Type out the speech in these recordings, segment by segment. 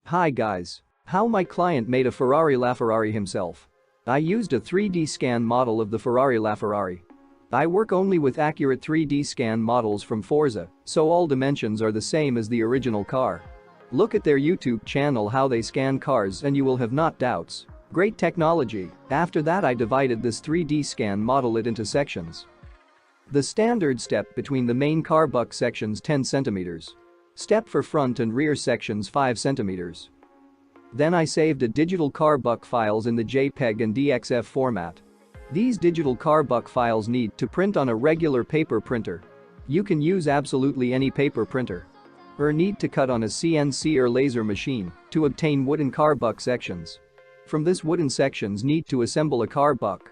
Hi guys. How my client made a Ferrari LaFerrari himself. I used a 3D scan model of the Ferrari LaFerrari. I work only with accurate 3D scan models from Forza, so all dimensions are the same as the original car. Look at their YouTube channel how they scan cars and you will have not doubts. Great technology. After that I divided this 3D scan model it into sections. The standard step between the main car buck sections 10 cm. Step for front and rear sections 5 cm. Then I saved a digital car buck files in the JPEG and DXF format. These digital car buck files need to print on a regular paper printer. You can use absolutely any paper printer. Or need to cut on a CNC or laser machine to obtain wooden car buck sections. From this wooden sections need to assemble a car buck.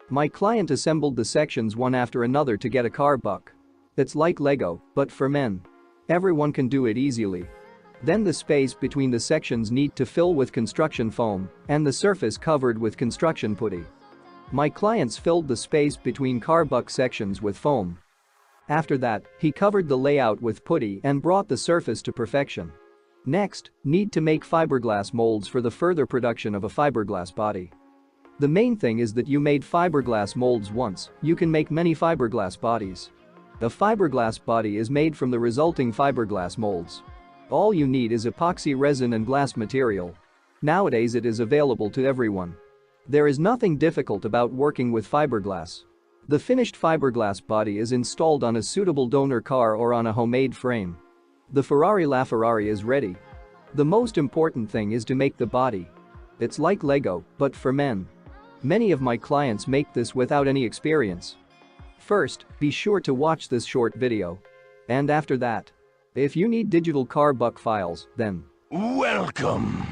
My client assembled the sections one after another to get a car buck. It's like Lego, but for men. Everyone can do it easily. Then the space between the sections need to fill with construction foam and the surface covered with construction putty. My clients filled the space between car buck sections with foam. After that, he covered the layout with putty and brought the surface to perfection. Next, need to make fiberglass molds for the further production of a fiberglass body. The main thing is that you made fiberglass molds once, you can make many fiberglass bodies. A fiberglass body is made from the resulting fiberglass molds. All you need is epoxy resin and glass material. Nowadays it is available to everyone. There is nothing difficult about working with fiberglass. The finished fiberglass body is installed on a suitable donor car or on a homemade frame. The Ferrari LaFerrari is ready. The most important thing is to make the body. It's like Lego, but for men. Many of my clients make this without any experience. First, be sure to watch this short video. And after that, if you need digital car buck files, then Welcome.